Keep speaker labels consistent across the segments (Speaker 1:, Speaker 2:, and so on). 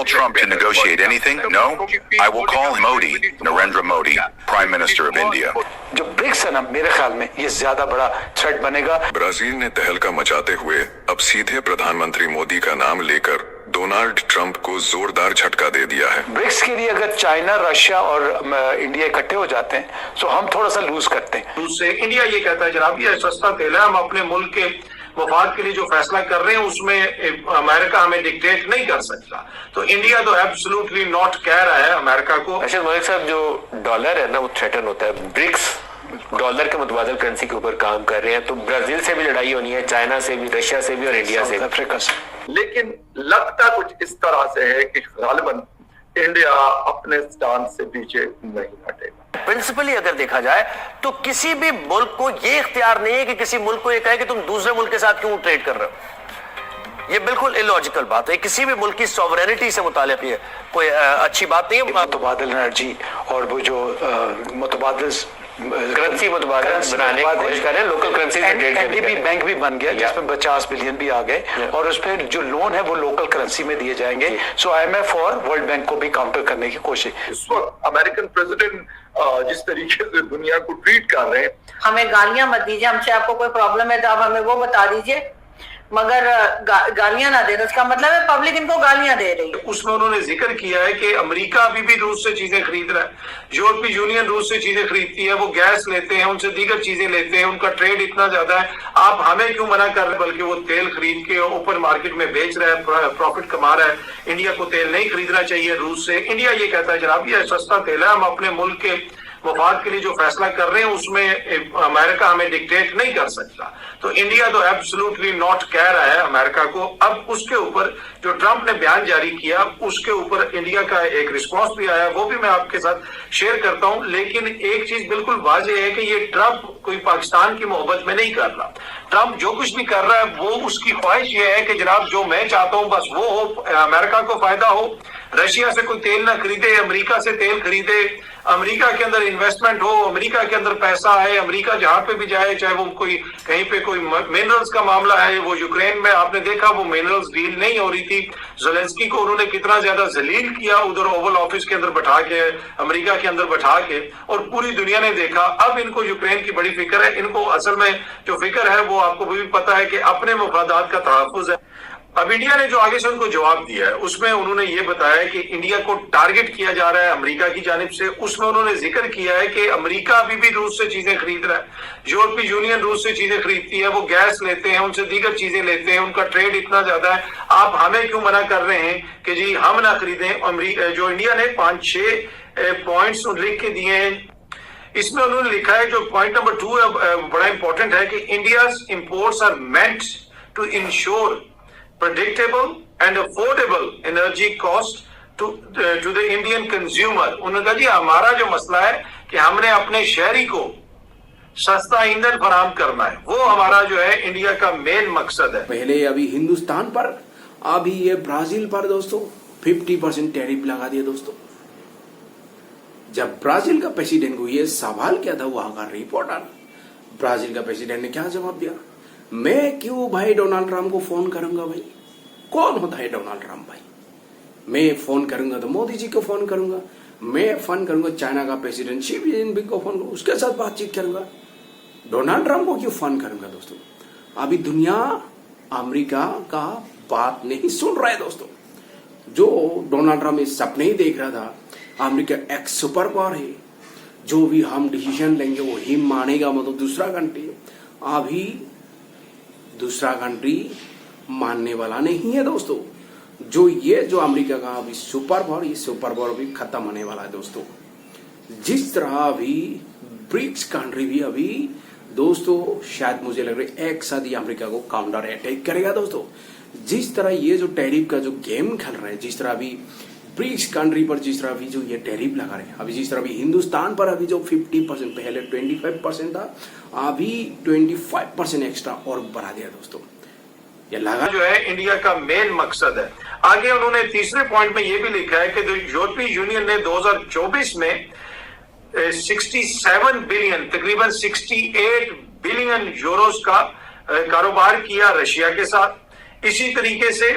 Speaker 1: call Trump to negotiate anything? No? I will call Modi, Narendra Modi, Prime Minister of India.
Speaker 2: जो BRICS है ना, मेरे ख्याल में ये ज्यादा बड़ा थ्रेट बनेगा।
Speaker 3: ब्राजील ने तहलका मचाते हुए अब सीधे प्रधानमंत्री मोदी का नाम लेकर डोनाल्ड ट्रंप को जोरदार झटका दे दिया है।
Speaker 2: ब्रिक्स के लिए अगर चाइना, रशिया और इंडिया इकट्ठे हो जाते हैं तो हम थोड़ा सा लूज करते हैं।
Speaker 4: दूसरे इंडिया ये कहता है जनाब ये सस्ता तेल है, हम अपने मुल्क के मफाद के लिए जो फैसला कर रहे हैं उसमें अमेरिका हमें डिक्टेट नहीं कर सकता। तो इंडिया तो एब्सोल्युटली नॉट कह रहा है अमेरिका को।
Speaker 5: अच्छा मलिक साहब, जो डॉलर है ना वो थ्रेटन होता है, ब्रिक्स डॉलर के मुतबादल करेंसी के ऊपर काम कर रहे हैं, तो ब्राजील से भी लड़ाई होनी है, चाइना से भी, रशिया से भी और इंडिया से,
Speaker 2: अफ्रीका से।
Speaker 6: लेकिन लगता कुछ इस तरह से है कि गालिबन इंडिया अपने स्टैंड से पीछे नहीं हटेगा।
Speaker 7: प्रिंसिपली अगर देखा जाए तो किसी भी मुल्क को ये इख्तियार नहीं है कि किसी मुल्क को ये कहे कि तुम दूसरे मुल्क के साथ क्यों ट्रेड कर रहे हो। ये बिल्कुल इलॉजिकल बात है, किसी भी मुल्क की सॉवरेनिटी से मुताल्लिक ये कोई अच्छी बात नहीं है।
Speaker 2: मुतबादिल एनर्जी और वो जो मुतबादिल
Speaker 5: करेंसी मुतबादिल बनाने की कोशिश कर रहे हैं, लोकल करेंसी से ट्रेड करने
Speaker 2: एनडीबी बैंक भी बन गया जिसमें 50 बिलियन भी आ गए और उस पर जो लोन है वो लोकल करेंसी में दिए जाएंगे। सो IMF और वर्ल्ड बैंक को भी काउंटर करने की कोशिश।
Speaker 6: इस वक्त अमेरिकन प्रेसिडेंट जिस तरीके से दुनिया को ट्रीट कर रहे हैं,
Speaker 8: हमें गालियां मत दीजिए, हमसे आपको कोई प्रॉब्लम है तो आप हमें वो बता दीजिए, मगर गालियां ना दे। उसका मतलब है पब्लिक इनको गालियां दे रही है।
Speaker 4: उसमें उन्होंने जिक्र किया है कि अमेरिका अभी भी रूस से चीजें खरीद रहा है, यूरोपीय यूनियन रूस से चीजें खरीदती है, वो गैस लेते हैं, उनसे दीगर चीजें लेते हैं, उनका ट्रेड इतना ज्यादा है, आप हमें क्यों मना कर रहे हैं? बल्कि वो तेल खरीद के ओपन मार्केट में बेच रहा है, प्रॉफिट कमा रहा है। इंडिया को तेल नहीं खरीदना चाहिए रूस से। इंडिया ये कहता है जनाब ये सस्ता तेल है, हम अपने मुल्क के मफाद के लिए जो फैसला कर रहे हैं उसमें अमेरिका हमें डिक्टेट नहीं कर सकता। तो इंडिया तो एब्सोल्युटली नॉट कह रहा है अमेरिका को। अब उसके ऊपर जो ट्रंप ने बयान जारी किया उसके ऊपर इंडिया का एक रिस्पांस भी आया, वो भी मैं आपके साथ शेयर करता हूं। लेकिन एक चीज बिल्कुल वाज़ेह है कि ये ट्रंप कोई पाकिस्तान की मोहब्बत में नहीं कर रहा। ट्रंप जो कुछ भी कर रहा है वो उसकी ख्वाहिश ये है कि जनाब जो मैं चाहता हूं बस वो हो, अमेरिका को फायदा हो, रशिया से कोई तेल ना खरीदे, अमेरिका से तेल खरीदे, अमेरिका के अंदर इन्वेस्टमेंट हो, अमेरिका के अंदर पैसा है, अमेरिका जहां पे भी जाए, चाहे वो कोई कहीं पे कोई मिनरल्स का मामला है, वो यूक्रेन में आपने देखा वो मिनरल्स डील नहीं हो रही थी, ज़ेलेंस्की को उन्होंने कितना ज्यादा जलील किया उधर ओवल ऑफिस के अंदर बैठा के, अमेरिका के अंदर बैठा के, और पूरी दुनिया ने देखा। अब इनको यूक्रेन की बड़ी फिक्र है, इनको असल में जो फिक्र है वो आपको भी पता है कि अपने मफादात का तहफ़्फ़ुज़ है। अब इंडिया ने जो आगे से उनको जवाब दिया है उसमें उन्होंने ये बताया कि इंडिया को टारगेट किया जा रहा है अमेरिका की जानिब से। उसमें उन्होंने जिक्र किया है कि अमेरिका अभी भी रूस से चीजें खरीद रहा है, यूरोपीय यूनियन रूस से चीजें खरीदती है, वो गैस लेते हैं, उनसे दीगर चीजें लेते हैं, उनका ट्रेड इतना ज्यादा है, आप हमें क्यों मना कर रहे हैं कि जी हम ना खरीदें। अमेरिका जो इंडिया ने 5-6 पॉइंट्स लिख के दिए हैं, इसमें उन्होंने लिखा है जो पॉइंट नंबर 2 बड़ा इंपॉर्टेंट है कि India's imports are meant to ensure predictable and affordable energy cost to the Indian consumer। उन्होंने कहा जी हमारा जो मसला है कि हमने अपने शहरी को सस्ता ईंधन फराहम करना है, वो हमारा जो है इंडिया का मेन मकसद है।
Speaker 9: पहले अभी हिंदुस्तान पर, अभी ये ब्राजील पर दोस्तों 50% टैरिफ लगा दिया दोस्तों। जब ब्राजील का प्रेसिडेंट को ये सवाल किया था वहां का रिपोर्टर, ब्राजील का प्रेसिडेंट ने क्या जवाब दिया? मैं क्यों भाई डोनाल्ड ट्रंप को फोन करूंगा? भाई कौन होता है डोनाल्ड ट्रंप? भाई मैं फोन करूंगा तो मोदी जी को फोन करूंगा, मैं फोन करूंगा चाइना का प्रेसिडेंट शी जिनपिंग को फोन करूंगा, उसके साथ बातचीत करूंगा, डोनाल्ड ट्रंप को क्यों फोन करूंगा? दोस्तों अभी दुनिया अमेरिका का बात नहीं सुन रहा है दोस्तों। जो डोनाल्ड ट्रंप इस सपने ही देख रहा था, अमेरिका एक सुपर पावर है, जो भी हम डिसीजन लेंगे वो ही मानेगा, मतलब दूसरा कंट्री। अभी दूसरा कंट्री मानने वाला नहीं है दोस्तों। जो अमेरिका का अभी सुपर पावर, ये सुपर पावर भी खत्म होने वाला है दोस्तों। जिस तरह अभी ब्रिक्स कंट्री भी अभी दोस्तों शायद मुझे लग रहा है एक साथ ही अमेरिका को काउंटर अटैक करेगा दोस्तों। जिस तरह ये जो टैरिफ का जो गेम खेल रहा है, जिस तरह अभी ब्रिक्स कंट्री पर जिस तरह अभी जो ये टैरिफ लगा रहे हैं, अभी जिस तरह अभी हिंदुस्तान पर अभी जो 50%, पहले 25% था, अभी 25% एक्स्ट्रा और बढ़ा दिया दोस्तों।
Speaker 4: ये लगा जो है इंडिया का मेन मकसद है। आगे उन्होंने तीसरे पॉइंट में ये भी लिखा है कि यूरोपीय यूनियन ने 2024 में 67 बिलियन, तकरीबन 68 बिलियन यूरोस का कारोबार किया रशिया के साथ। इसी तरीके से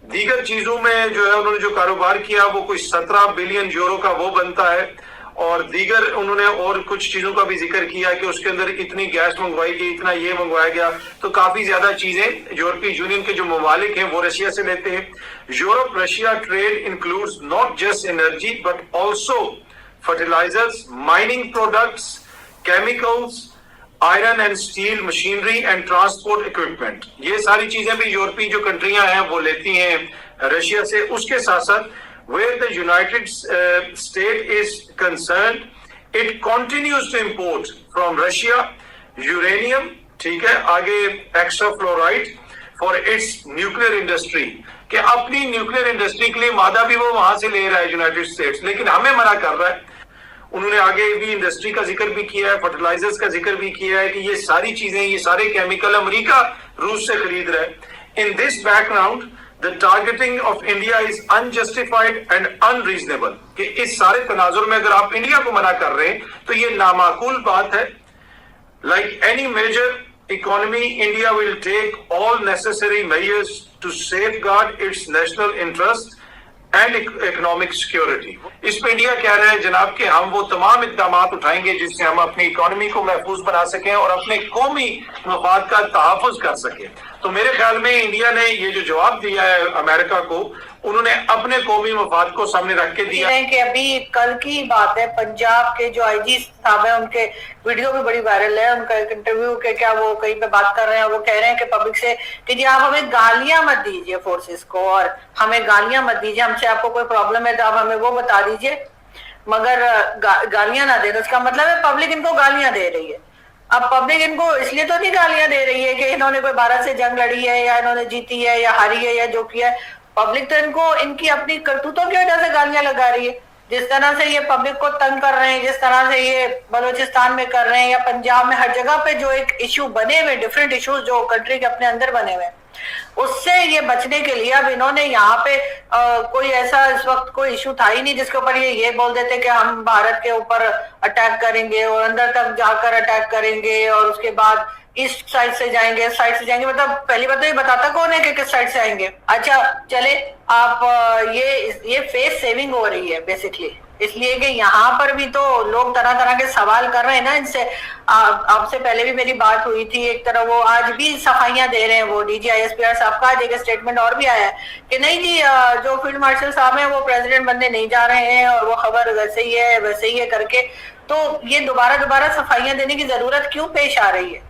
Speaker 4: दीगर चीजों में जो है उन्होंने जो कारोबार किया वो कोई 17 बिलियन यूरो का वो बनता है। और दीगर उन्होंने और कुछ चीजों का भी जिक्र किया कि उसके अंदर इतनी गैस मंगवाई गई, इतना ये मंगवाया गया। तो काफी ज्यादा चीजें यूरोपीय यूनियन के जो ममालिक हैं वो रशिया से लेते हैं। Europe Russia trade includes not just energy but also fertilisers, mining products, chemicals, iron and steel, machinery and transport equipment. ये सारी चीजें भी यूरोपीय जो कंट्रियां हैं वो लेती हैं रशिया से। उसके साथ साथ where the United States is concerned, it continues to import from Russia uranium, ठीक है, आगे extra fluoride for its nuclear industry, कि अपनी न्यूक्लियर इंडस्ट्री के लिए मादा भी वो वहां से ले रहा है यूनाइटेड स्टेट्स, लेकिन हमें मना कर रहा है। उन्होंने आगे भी इंडस्ट्री का जिक्र भी किया है, फर्टिलाइजर्स का जिक्र भी किया है कि ये सारी चीजें, ये सारे केमिकल अमेरिका रूस से खरीद रहा है। In this background The targeting of India is unjustified and unreasonable, कि इस सारे तनाजुर में अगर आप इंडिया को मना कर रहे हैं तो ये नामाकूल बात है। Like any major economy, India will take all necessary measures to safeguard its national interest and economic security. इस पे इंडिया कह रहा है जनाब कि हम वो तमाम इकदाम उठाएंगे जिससे हम अपनी इकोनॉमी को महफूज बना सकें और अपने कौमी मफाद का तहफ़्फ़ुज़ कर सकें। तो मेरे ख्याल में इंडिया ने ये जो जवाब दिया है अमेरिका को, उन्होंने अपने कौमी मफाद को सामने रख के दिया है।
Speaker 8: कि अभी कल की बात है, पंजाब के जो आईजी साहब है उनके वीडियो भी बड़ी वायरल है, उनका एक इंटरव्यू के क्या वो कहीं पे बात कर रहे हैं, वो कह रहे हैं कि पब्लिक से कि जी आप हमें गालियां मत दीजिए फोर्सेस को, और हमें गालियां मत दीजिए, हमसे आपको कोई प्रॉब्लम है तो आप हमें वो बता दीजिए, मगर गालियां ना दे। तो उसका मतलब है पब्लिक इनको गालियां दे रही है। अब पब्लिक इनको इसलिए तो नहीं गालियां दे रही है कि इन्होंने कोई भारत से जंग लड़ी है या इन्होंने जीती है या हारी है या जो किया है। पब्लिक तो इनको इनकी अपनी करतूतों की वजह से गालियां लगा रही है। जिस तरह से ये पब्लिक को तंग कर रहे हैं, जिस तरह से ये बलूचिस्तान में कर रहे हैं या पंजाब में, हर जगह पे जो एक इशू बने हुए, डिफरेंट इश्यूज जो कंट्री के अपने अंदर बने हुए, उससे ये बचने के लिए अब इन्होंने यहाँ पे कोई ऐसा इस वक्त कोई इशू था ही नहीं जिसके ऊपर ये बोल देते कि हम भारत के ऊपर अटैक करेंगे और अंदर तक जाकर अटैक करेंगे और उसके बाद ईस्ट साइड से जाएंगे, इस साइड से जाएंगे। मतलब पहली बात तो ये बताता कौन है कि किस साइड से आएंगे। अच्छा चले, आप ये फेस सेविंग हो रही है बेसिकली, इसलिए कि यहाँ पर भी तो लोग तरह तरह के सवाल कर रहे हैं ना इनसे। आपसे पहले भी मेरी बात हुई थी, एक तरह वो आज भी सफाइयां दे रहे हैं, वो DGISPR साहब का आज एक स्टेटमेंट और भी आया है कि नहीं जी जो फील्ड मार्शल साहब हैं वो प्रेसिडेंट बनने नहीं जा रहे हैं और वो खबर वैसे ही है करके। तो ये दोबारा सफाइयां देने की जरूरत क्यों पेश आ रही है?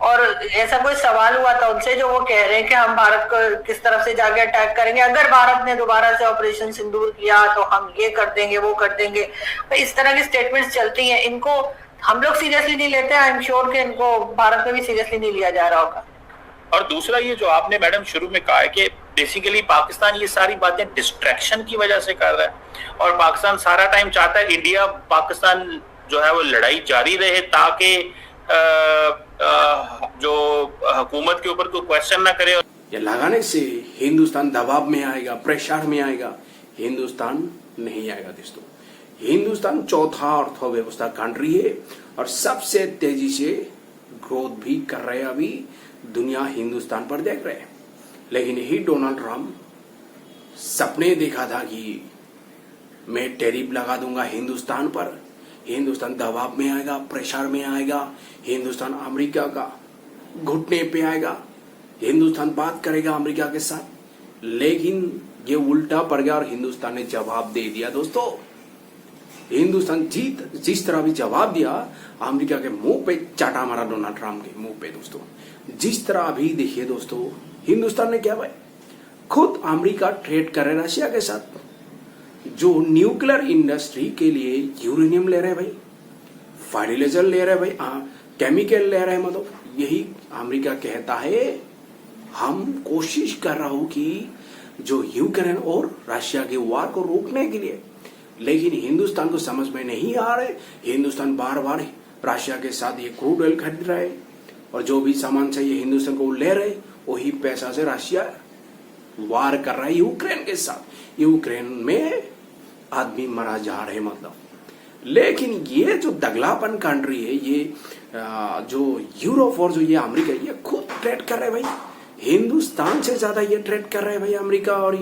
Speaker 8: और ऐसा कोई सवाल हुआ था उनसे जो वो कह रहे हैं कि हम भारत को किस तरफ से जाके अटैक करेंगे, अगर भारत ने दोबारा से ऑपरेशन सिंदूर किया तो हम ये कर देंगे वो कर देंगे। तो इस तरह की स्टेटमेंट्स चलती हैं, इनको हम लोग सीरियसली नहीं लेते। आई एम श्योर कि इनको भारत में भी सीरियसली नहीं लिया जा रहा होगा।
Speaker 10: और दूसरा ये जो आपने मैडम शुरू में कहा है कि बेसिकली पाकिस्तान ये सारी बातें डिस्ट्रैक्शन की वजह से कर रहा है और पाकिस्तान सारा टाइम चाहता है इंडिया पाकिस्तान जो है वो लड़ाई जारी रहे ताकि जो हुकूमत के ऊपर कोई क्वेश्चन ना करे।
Speaker 9: ये लगाने से हिंदुस्तान दबाव में आएगा, प्रेशर में आएगा, हिंदुस्तान नहीं आएगा दोस्तों। हिंदुस्तान चौथा अर्थव्यवस्था कंट्री है और सबसे तेजी से ग्रोथ भी कर रहे हैं। अभी दुनिया हिंदुस्तान पर देख रहे हैं, लेकिन यही डोनाल्ड ट्रम्प सपने देखा था कि मैं टैरिफ लगा दूंगा हिंदुस्तान पर, हिंदुस्तान दबाव में आएगा, प्रेशर में आएगा, हिंदुस्तान अमेरिका का घुटने पे आएगा, हिंदुस्तान बात करेगा अमेरिका के साथ। लेकिन ये उल्टा पड़ गया और हिंदुस्तान ने जवाब दे दिया दोस्तों। हिंदुस्तान जिस तरह भी जवाब दिया, अमेरिका के मुंह पे चाटा मारा डोनाल्ड ट्रम्प के मुंह पे दोस्तों। जिस तरह अभी देखिए दोस्तों, हिंदुस्तान ने क्या भाई, खुद अमेरिका ट्रेड करे रशिया के साथ, जो न्यूक्लियर इंडस्ट्री के लिए यूरेनियम ले रहे हैं भाई, फर्टिलाइजर ले रहे हैं भाई, केमिकल ले रहे हैं। मतलब यही अमेरिका कहता है हम कोशिश कर रहा हूं कि जो यूक्रेन और रशिया के वार को रोकने के लिए, लेकिन हिंदुस्तान को समझ में नहीं आ रहे। हिंदुस्तान बार बार रशिया के साथ ये क्रूड ऑयल खरीद रहा है और जो भी सामान चाहिए हिंदुस्तान को ले रहे, वही पैसा से रशिया वार कर रहा है यूक्रेन के साथ। यूक्रेन में आदमी मरा जा रहे मतलब। लेकिन ये जो दगलापन कंट्री है, ये जो यूरोप और जो ये अमेरिका, ये खुद ट्रेड कर रहे भाई हिंदुस्तान से ज्यादा ये ट्रेड कर रहे हैं भाई अमेरिका और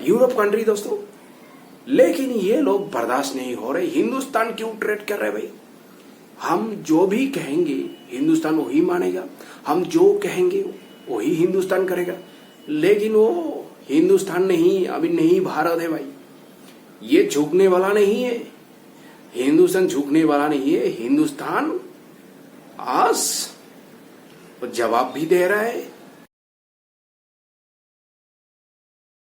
Speaker 9: यूरोप कंट्री दोस्तों। लेकिन ये लोग बर्दाश्त नहीं हो रहे। हिंदुस्तान क्यों ट्रेड कर रहे हैं भाई? हम जो भी कहेंगे हिंदुस्तान वही मानेगा, हम जो कहेंगे वही हिंदुस्तान करेगा। लेकिन वो हिंदुस्तान नहीं, अभी नहीं भारत है भाई। ये झुकने वाला नहीं है, हिंदुस्तान झुकने वाला नहीं है। हिंदुस्तान आज जवाब भी दे रहा है